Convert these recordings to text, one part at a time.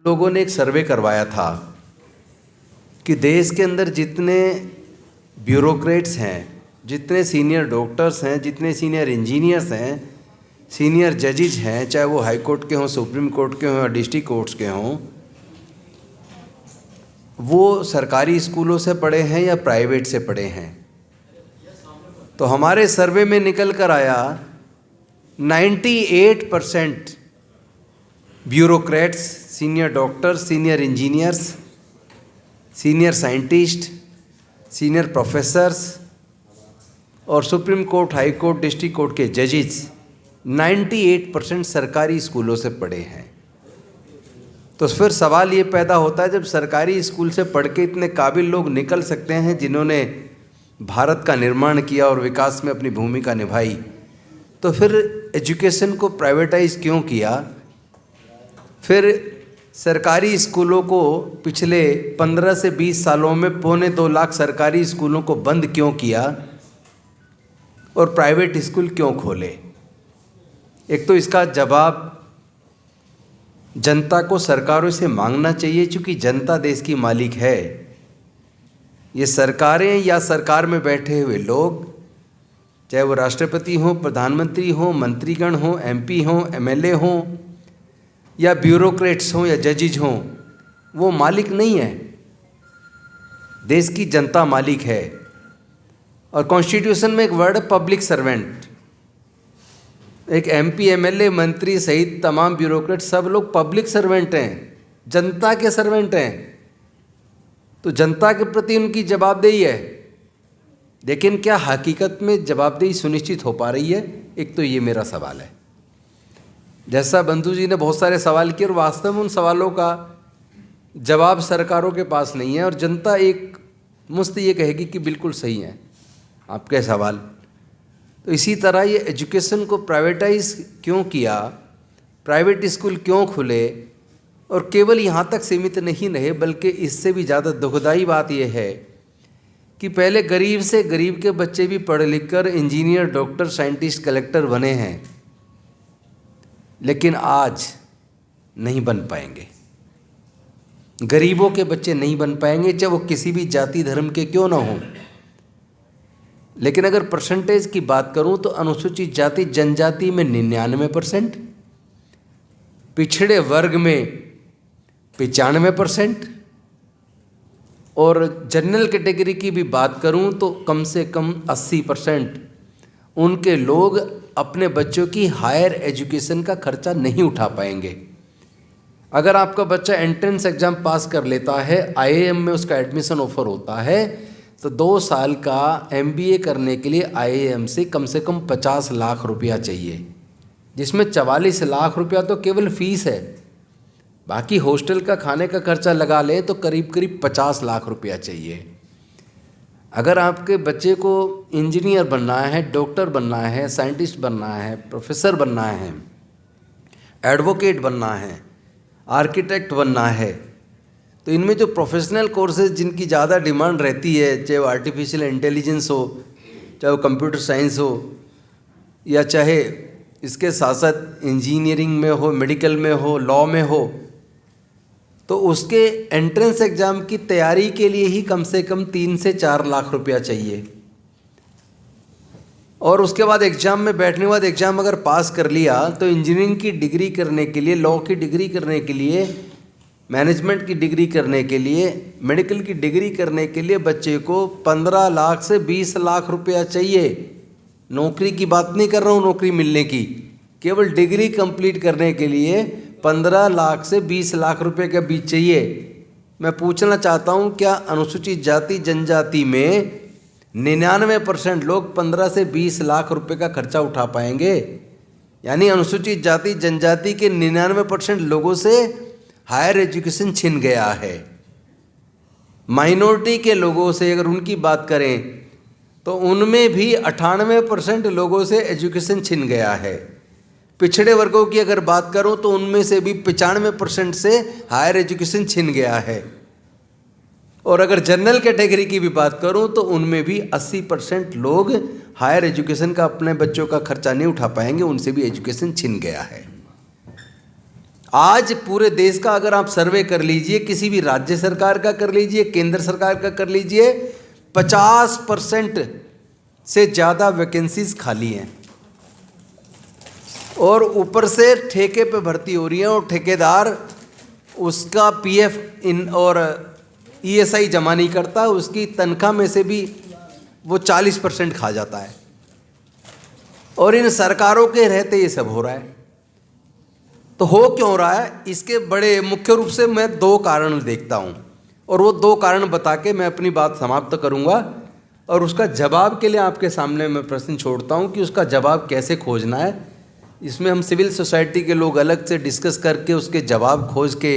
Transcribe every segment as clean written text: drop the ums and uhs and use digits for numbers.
लोगों ने एक सर्वे करवाया था कि देश के अंदर जितने ब्यूरोक्रेट्स हैं, जितने सीनियर डॉक्टर्स हैं, जितने सीनियर इंजीनियर्स हैं, सीनियर जजेज हैं, चाहे वो हाई कोर्ट के हों, सुप्रीम कोर्ट के हों या डिस्ट्रिक्ट कोर्ट्स के हों, वो सरकारी स्कूलों से पढ़े हैं या प्राइवेट से पढ़े हैं। तो हमारे सर्वे में निकल कर आया 98% bureaucrats, senior doctors, senior engineers, senior scientist, senior professors और supreme court, high court, district court के जजेस 98% सरकारी स्कूलों से पढ़े हैं। तो फिर सवाल ये पैदा होता है, जब सरकारी स्कूल से पढ़ के इतने काबिल लोग निकल सकते हैं जिन्होंने भारत का निर्माण किया और विकास में अपनी भूमिका निभाई, तो फिर एजुकेशन को प्राइवेटाइज क्यों किया? फिर सरकारी स्कूलों को पिछले 15 से 20 सालों में 2.25 लाख सरकारी स्कूलों को बंद क्यों किया और प्राइवेट स्कूल क्यों खोले? एक तो इसका जवाब जनता को सरकारों से मांगना चाहिए, क्योंकि जनता देश की मालिक है। ये सरकारें या सरकार में बैठे हुए लोग, चाहे वो राष्ट्रपति हों, प्रधानमंत्री हों, मंत्रीगण हों, एमपी हों, एमएलए हों या ब्यूरोक्रेट्स हों या जजेज हों, वो मालिक नहीं है। देश की जनता मालिक है। और कॉन्स्टिट्यूशन में एक वर्ड है पब्लिक सर्वेंट। एक एमपी, एमएलए, मंत्री सहित तमाम ब्यूरोक्रेट सब लोग पब्लिक सर्वेंट हैं, जनता के सर्वेंट हैं। तो जनता के प्रति उनकी जवाबदेही है। लेकिन क्या हकीकत में जवाबदेही सुनिश्चित हो पा रही है? एक तो ये मेरा सवाल है। जैसा बंधु जी ने बहुत सारे सवाल किए और वास्तव में उन सवालों का जवाब सरकारों के पास नहीं है, और जनता एक मुश्त ये कहेगी कि बिल्कुल सही है आपके सवाल। तो इसी तरह ये एजुकेशन को प्राइवेटाइज क्यों किया, प्राइवेट स्कूल क्यों खुले, और केवल यहाँ तक सीमित नहीं रहे, बल्कि इससे भी ज़्यादा दुखदाई बात यह है कि पहले गरीब से गरीब के बच्चे भी पढ़ लिख कर इंजीनियर, डॉक्टर, साइंटिस्ट, कलेक्टर बने हैं, लेकिन आज नहीं बन पाएंगे। गरीबों के बच्चे नहीं बन पाएंगे, चाहे वो किसी भी जाति धर्म के क्यों ना हों। लेकिन अगर परसेंटेज की बात करूं तो अनुसूचित जाति जनजाति में 99%, पिछड़े वर्ग में 95%, और जनरल कैटेगरी की भी बात करूं तो कम से कम 80% उनके लोग अपने बच्चों की हायर एजुकेशन का खर्चा नहीं उठा पाएंगे। अगर आपका बच्चा एंट्रेंस एग्ज़ाम पास कर लेता है, आईआईएम में उसका एडमिशन ऑफर होता है, तो 2 साल का एमबीए करने के लिए आईआईएम से कम 50 लाख रुपया चाहिए, जिसमें 44 लाख रुपया तो केवल फ़ीस है। बाकी हॉस्टल का खाने का खर्चा लगा लें तो करीब 50 लाख रुपया चाहिए। अगर आपके बच्चे को इंजीनियर बनना है, डॉक्टर बनना है, साइंटिस्ट बनना है, प्रोफेसर बनना है, एडवोकेट बनना है, आर्किटेक्ट बनना है, तो इनमें जो प्रोफेशनल कोर्सेज जिनकी ज़्यादा डिमांड रहती है, चाहे वो आर्टिफिशियल इंटेलिजेंस हो, चाहे वो कंप्यूटर साइंस हो, या चाहे इसके साथ साथ इंजीनियरिंग में हो, मेडिकल में हो, लॉ में हो, तो उसके एंट्रेंस एग्ज़ाम की तैयारी के लिए ही कम से कम 3 से 4 लाख रुपया चाहिए। और उसके बाद एग्ज़ाम में बैठने के बाद एग्ज़ाम अगर पास कर लिया तो इंजीनियरिंग की डिग्री करने के लिए, लॉ की डिग्री करने के लिए, मैनेजमेंट की डिग्री करने के लिए, मेडिकल की डिग्री करने के लिए बच्चे को 15 लाख से 20 लाख रुपया चाहिए। नौकरी की बात नहीं कर रहा हूँ, नौकरी मिलने की, केवल डिग्री कंप्लीट करने के लिए 15 लाख से 20 लाख रुपए के बीच चाहिए। मैं पूछना चाहता हूँ, क्या अनुसूचित जाति जनजाति में 99% लोग 15 से 20 लाख रुपए का खर्चा उठा पाएंगे? यानी अनुसूचित जाति जनजाति के 99% लोगों से हायर एजुकेशन छिन गया है। माइनॉरिटी के लोगों से अगर उनकी बात करें तो उनमें भी 98% लोगों से एजुकेशन छिन गया है। पिछड़े वर्गों की अगर बात करूं तो उनमें से भी 95% से हायर एजुकेशन छिन गया है। और अगर जनरल कैटेगरी की भी बात करूं तो उनमें भी 80% लोग हायर एजुकेशन का अपने बच्चों का खर्चा नहीं उठा पाएंगे, उनसे भी एजुकेशन छिन गया है। आज पूरे देश का अगर आप सर्वे कर लीजिए, किसी भी राज्य सरकार का कर लीजिए, केंद्र सरकार का कर लीजिए, 50% से ज़्यादा वैकेंसीज खाली हैं और ऊपर से ठेके पे भर्ती हो रही है और ठेकेदार उसका पीएफ इन और ईएसआई जमा नहीं करता, उसकी तनख्वाह में से भी वो 40% खा जाता है। और इन सरकारों के रहते ये सब हो रहा है। तो हो क्यों रहा है? इसके बड़े मुख्य रूप से मैं 2 कारण देखता हूँ और वो 2 कारण बता के मैं अपनी बात समाप्त करूँगा और उसका जवाब के लिए आपके सामने मैं प्रश्न छोड़ता हूँ कि उसका जवाब कैसे खोजना है। इसमें हम सिविल सोसाइटी के लोग अलग से डिस्कस करके उसके जवाब खोज के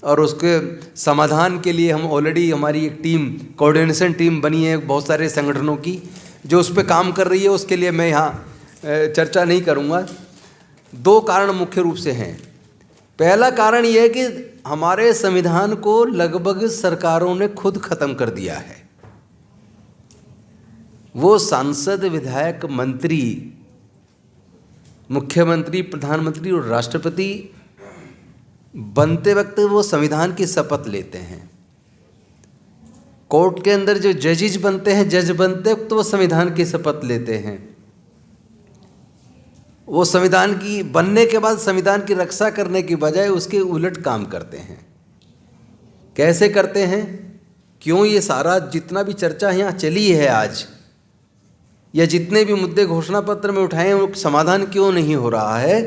और उसके समाधान के लिए हम ऑलरेडी हमारी एक टीम, कोऑर्डिनेशन टीम बनी है बहुत सारे संगठनों की जो उस पर काम कर रही है। उसके लिए मैं यहाँ चर्चा नहीं करूँगा। 2 कारण मुख्य रूप से हैं। पहला कारण यह है कि हमारे संविधान को लगभग सरकारों ने खुद खत्म कर दिया है। वो सांसद, विधायक, मंत्री, मुख्यमंत्री, प्रधानमंत्री और राष्ट्रपति बनते वक्त वो संविधान की शपथ लेते हैं। कोर्ट के अंदर जो जजेस बनते हैं, जज बनते वक्त वो संविधान की शपथ लेते हैं। वो संविधान की बनने के बाद संविधान की रक्षा करने की बजाय उसके उलट काम करते हैं। कैसे करते हैं? क्यों ये सारा जितना भी चर्चा यहाँ चली है आज, या जितने भी मुद्दे घोषणा पत्र में उठाए हैं, वो समाधान क्यों नहीं हो रहा है?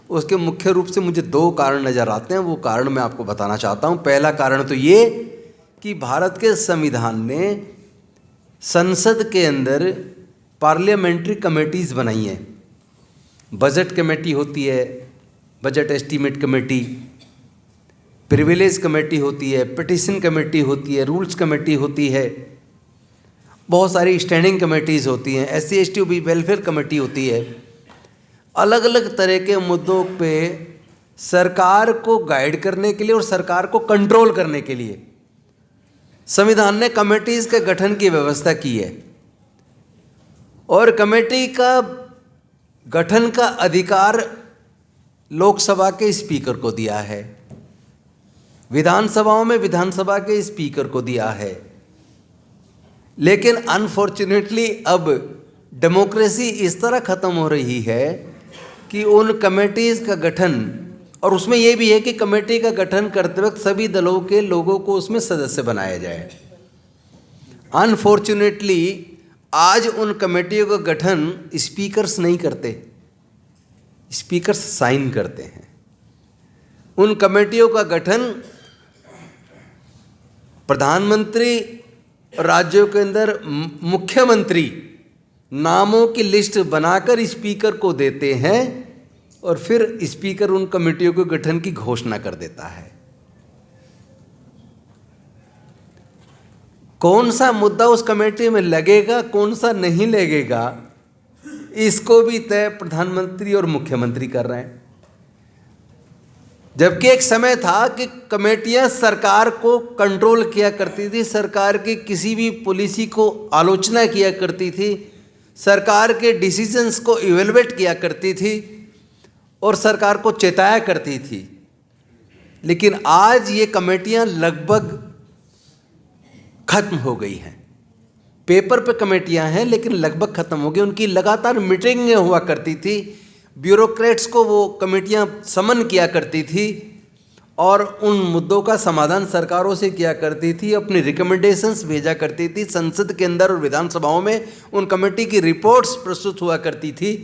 उसके मुख्य रूप से मुझे 2 कारण नज़र आते हैं। वो कारण मैं आपको बताना चाहता हूँ। पहला कारण तो ये कि भारत के संविधान ने संसद के अंदर पार्लियामेंट्री कमेटीज़ बनाई हैं। बजट कमेटी होती है, budget estimate committee, privilege committee होती है, पिटिशन कमेटी होती है, रूल्स कमेटी होती है, बहुत सारी स्टैंडिंग कमेटीज़ होती हैं, SC ST वेलफेयर कमेटी होती है। अलग अलग तरह के मुद्दों पे सरकार को गाइड करने के लिए और सरकार को कंट्रोल करने के लिए संविधान ने कमेटीज़ के गठन की व्यवस्था की है। और कमेटी का गठन का अधिकार लोकसभा के स्पीकर को दिया है, विधानसभाओं में विधानसभा के स्पीकर को दिया है। लेकिन अनफॉर्चुनेटली अब डेमोक्रेसी इस तरह ख़त्म हो रही है कि उन कमेटीज़ का गठन, और उसमें यह भी है कि कमेटी का गठन करते वक्त सभी दलों के लोगों को उसमें सदस्य बनाया जाए। अनफॉर्चुनेटली आज उन कमेटियों का गठन स्पीकर्स नहीं करते, स्पीकर्स साइन करते हैं। उन कमेटियों का गठन प्रधानमंत्री, राज्यों के अंदर मुख्यमंत्री नामों की लिस्ट बनाकर स्पीकर को देते हैं और फिर स्पीकर उन कमेटियों के गठन की घोषणा कर देता है। कौन सा मुद्दा उस कमेटी में लगेगा, कौन सा नहीं लगेगा, इसको भी तय प्रधानमंत्री और मुख्यमंत्री कर रहे हैं। जबकि एक समय था कि कमेटियां सरकार को कंट्रोल किया करती थी, सरकार की किसी भी पॉलिसी को आलोचना किया करती थी, सरकार के डिसीजंस को इवेलुएट किया करती थी और सरकार को चेताया करती थी। लेकिन आज ये कमेटियां लगभग खत्म हो गई हैं। पेपर पे कमेटियां हैं लेकिन लगभग खत्म हो गई। उनकी लगातार मीटिंगें हुआ करती थी, ब्यूरोक्रेट्स को वो कमेटियां समन किया करती थी और उन मुद्दों का समाधान सरकारों से किया करती थी, अपनी रिकमेंडेशंस भेजा करती थी। संसद के अंदर और विधानसभाओं में उन कमेटी की रिपोर्ट्स प्रस्तुत हुआ करती थी।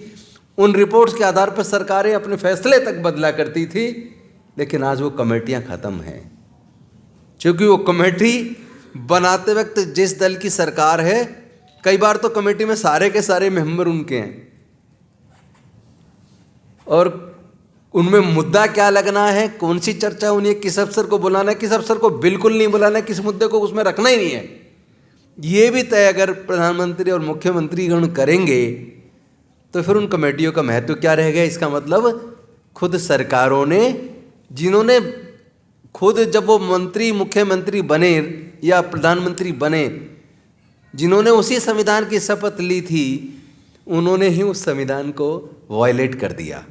उन रिपोर्ट्स के आधार पर सरकारें अपने फैसले तक बदला करती थी। लेकिन आज वो कमेटियां ख़त्म हैं, क्योंकि वो कमेटी बनाते वक्त जिस दल की सरकार है, कई बार तो कमेटी में सारे के सारे मेंबर उनके हैं और उनमें मुद्दा क्या लगना है, कौन सी चर्चा होनी है, किस अफसर को बुलाना है, किस अफसर को बिल्कुल नहीं बुलाना है, किस मुद्दे को उसमें रखना ही नहीं है, ये भी तय अगर प्रधानमंत्री और मुख्यमंत्री गण करेंगे तो फिर उन कमेटियों का महत्व क्या रहेगा। इसका मतलब खुद सरकारों ने, जिन्होंने खुद जब वो मंत्री मुख्यमंत्री बने या प्रधानमंत्री बने, जिन्होंने उसी संविधान की शपथ ली थी, उन्होंने ही उस संविधान को वायलेट कर दिया।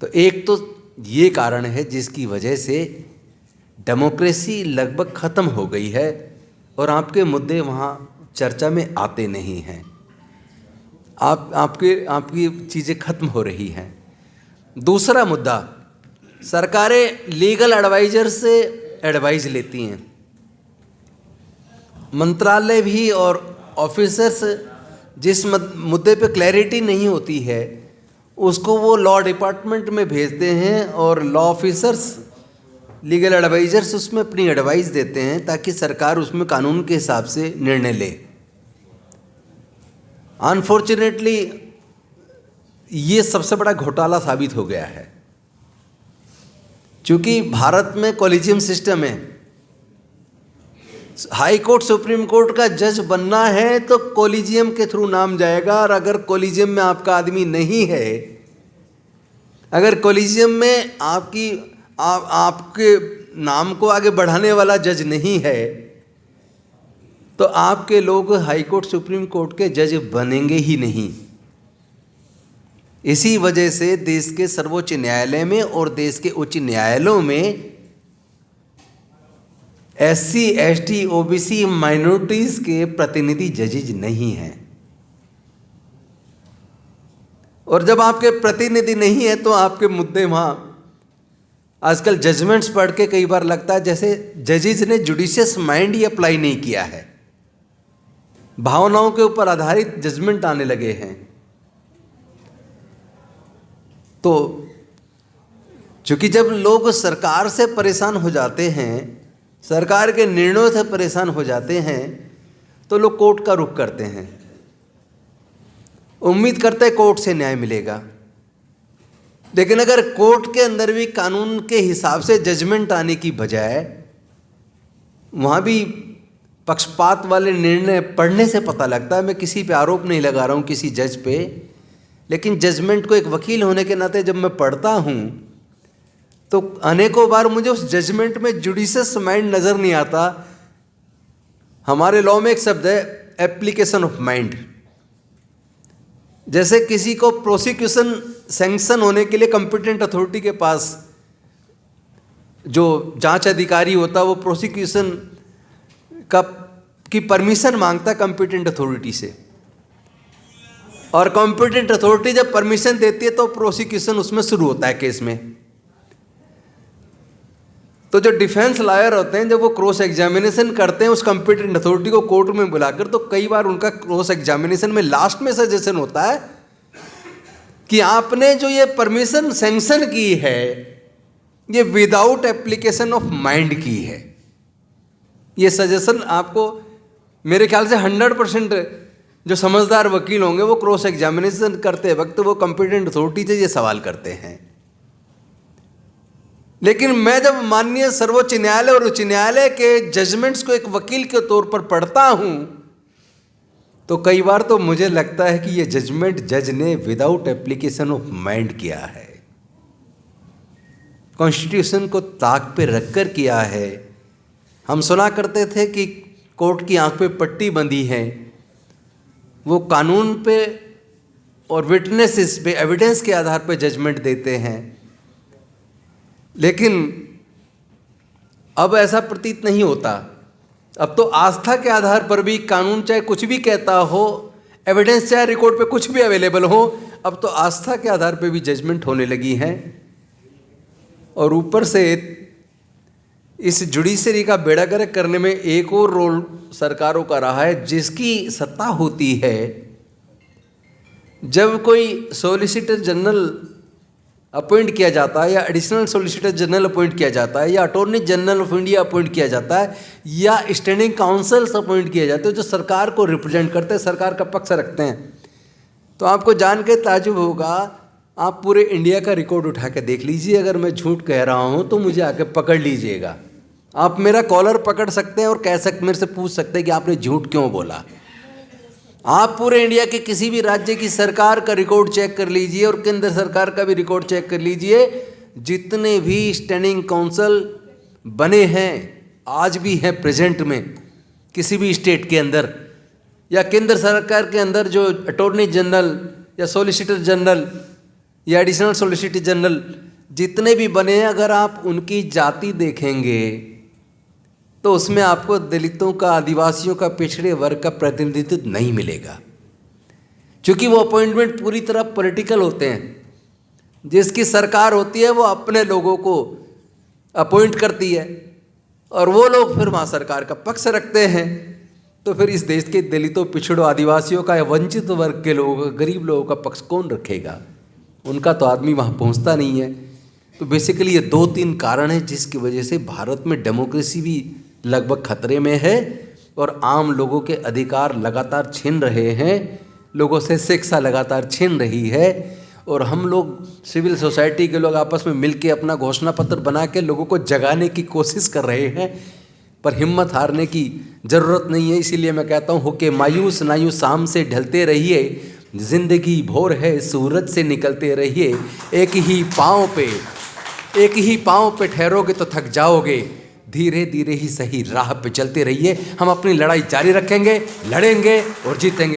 तो एक तो ये कारण है जिसकी वजह से डेमोक्रेसी लगभग ख़त्म हो गई है और आपके मुद्दे वहाँ चर्चा में आते नहीं हैं। आपकी चीज़ें खत्म हो रही हैं। दूसरा मुद्दा, सरकारें लीगल एडवाइज़र से एडवाइस लेती हैं। मंत्रालय भी और ऑफिसर्स जिस मुद्दे पे क्लैरिटी नहीं होती है उसको वो लॉ डिपार्टमेंट में भेजते हैं और लॉ ऑफिसर्स, लीगल एडवाइज़र्स उसमें अपनी एडवाइस देते हैं ताकि सरकार उसमें कानून के हिसाब से निर्णय ले। अनफॉर्चुनेटली ये सबसे बड़ा घोटाला साबित हो गया है। क्योंकि भारत में कॉलेजियम सिस्टम है, हाई कोर्ट सुप्रीम कोर्ट का जज बनना है तो कॉलेजियम के थ्रू नाम जाएगा, और अगर कॉलेजियम में आपका आदमी नहीं है, अगर कॉलेजियम में आपके नाम को आगे बढ़ाने वाला जज नहीं है तो आपके लोग हाई कोर्ट सुप्रीम कोर्ट के जज बनेंगे ही नहीं। इसी वजह से देश के सर्वोच्च न्यायालय में और देश के उच्च न्यायालयों में SC, ST, OBC माइनॉरिटीज के प्रतिनिधि जजेज नहीं हैं। और जब आपके प्रतिनिधि नहीं है तो आपके मुद्दे वहाँ, आजकल जजमेंट्स पढ़ के कई बार लगता है जैसे जजेज ने जुडिशियस माइंड ही अप्लाई नहीं किया है, भावनाओं के ऊपर आधारित जजमेंट आने लगे हैं। तो चूंकि जब लोग सरकार से परेशान हो जाते हैं, सरकार के निर्णयों से परेशान हो जाते हैं, तो लोग कोर्ट का रुख करते हैं, उम्मीद करते हैं कोर्ट से न्याय मिलेगा। लेकिन अगर कोर्ट के अंदर भी कानून के हिसाब से जजमेंट आने की बजाय वहाँ भी पक्षपात वाले निर्णय पढ़ने से पता लगता है, मैं किसी पे आरोप नहीं लगा रहा हूँ किसी जज पे, लेकिन जजमेंट को एक वकील होने के नाते जब मैं पढ़ता हूँ तो अनेकों बार मुझे उस जजमेंट में जुडिशियस माइंड नज़र नहीं आता। हमारे लॉ में एक शब्द है एप्लीकेशन ऑफ माइंड। जैसे किसी को प्रोसिक्यूशन सैंक्शन होने के लिए कॉम्पिटेंट अथॉरिटी के पास जो जांच अधिकारी होता है वो प्रोसिक्यूशन की परमिशन मांगता है कॉम्पिटेंट अथॉरिटी से, और कॉम्पिटेंट अथॉरिटी जब परमिशन देती है तो प्रोसिक्यूशन उसमें शुरू होता है केस में। तो जो डिफेंस लॉयर होते हैं जब वो क्रॉस एग्जामिनेशन करते हैं उस कॉम्पिटेंट अथॉरिटी को कोर्ट में बुलाकर, तो कई बार उनका क्रॉस एग्जामिनेशन में लास्ट में सजेशन होता है कि आपने जो ये परमिशन सैंक्शन की है ये विदाउट एप्लीकेशन ऑफ माइंड की है। ये सजेशन आपको मेरे ख्याल से 100% जो समझदार वकील होंगे वो क्रॉस एग्जामिनेशन करते वक्त वो कॉम्पिटेंट अथॉरिटी से ये सवाल करते हैं। लेकिन मैं जब माननीय सर्वोच्च न्यायालय और उच्च न्यायालय के जजमेंट्स को एक वकील के तौर पर पढ़ता हूं तो कई बार तो मुझे लगता है कि ये जजमेंट जज ने विदाउट एप्लीकेशन ऑफ माइंड किया है, कॉन्स्टिट्यूशन को ताक पे रखकर किया है। हम सुना करते थे कि कोर्ट की आंख पे पट्टी बंधी है, वो कानून पे और विटनेसेस पे एविडेंस के आधार पे जजमेंट देते हैं। लेकिन अब ऐसा प्रतीत नहीं होता। अब तो आस्था के आधार पर भी कानून चाहे कुछ भी कहता हो, एविडेंस चाहे रिकॉर्ड पे कुछ भी अवेलेबल हो, अब तो आस्था के आधार पे भी जजमेंट होने लगी हैं। और ऊपर से इस जुडिशरी का बेड़ा गर्क करने में एक और रोल सरकारों का रहा है, जिसकी सत्ता होती है जब कोई सॉलिसिटर जनरल अपॉइंट किया जाता है या एडिशनल सॉलिसिटर जनरल अपॉइंट किया जाता है या attorney general of India appoint किया जाता है या स्टैंडिंग काउंसिल्स अपॉइंट किए जाते हैं जो सरकार को रिप्रेजेंट करते हैं, सरकार का पक्ष रखते हैं। तो आपको जान के ताज्जुब होगा, आप पूरे इंडिया का रिकॉर्ड उठा के देख लीजिए, अगर मैं झूठ कह रहा हूँ तो मुझे आके पकड़ लीजिएगा। आप मेरा कॉलर पकड़ सकते हैं और मेरे से पूछ सकते हैं कि आपने झूठ क्यों बोला। आप पूरे इंडिया के किसी भी राज्य की सरकार का रिकॉर्ड चेक कर लीजिए और केंद्र सरकार का भी रिकॉर्ड चेक कर लीजिए। जितने भी स्टैंडिंग काउंसिल बने हैं, आज भी हैं प्रेजेंट में किसी भी स्टेट के अंदर, या केंद्र सरकार के अंदर जो अटॉर्नी जनरल या सॉलिसिटर जनरल या एडिशनल सॉलिसिटर जनरल जितने भी बने हैं, अगर आप उनकी जाति देखेंगे तो उसमें आपको दलितों का, आदिवासियों का, पिछड़े वर्ग का प्रतिनिधित्व नहीं मिलेगा, क्योंकि वो अपॉइंटमेंट पूरी तरह पॉलिटिकल होते हैं। जिसकी सरकार होती है वो अपने लोगों को अपॉइंट करती है और वो लोग फिर वहाँ सरकार का पक्ष रखते हैं। तो फिर इस देश के दलितों, पिछड़ों, आदिवासियों का या वंचित वर्ग के लोगों का, गरीब लोगों का पक्ष कौन रखेगा? उनका तो आदमी वहाँ पहुँचता नहीं है। तो बेसिकली ये 2-3 कारण हैं जिसकी वजह से भारत में डेमोक्रेसी भी लगभग खतरे में है और आम लोगों के अधिकार लगातार छिन रहे हैं, लोगों से शिक्षा लगातार छिन रही है। और हम लोग, सिविल सोसाइटी के लोग आपस में मिलके अपना घोषणा पत्र बना के लोगों को जगाने की कोशिश कर रहे हैं, पर हिम्मत हारने की ज़रूरत नहीं है। इसीलिए मैं कहता हूँ कि मायूस नायूस शाम से ढलते रहिए, जिंदगी भोर है सूरज से निकलते रहिए, एक ही पाँव पे ठहरोगे तो थक जाओगे, धीरे धीरे ही सही राह पे चलते रहिए। हम अपनी लड़ाई जारी रखेंगे, लड़ेंगे और जीतेंगे।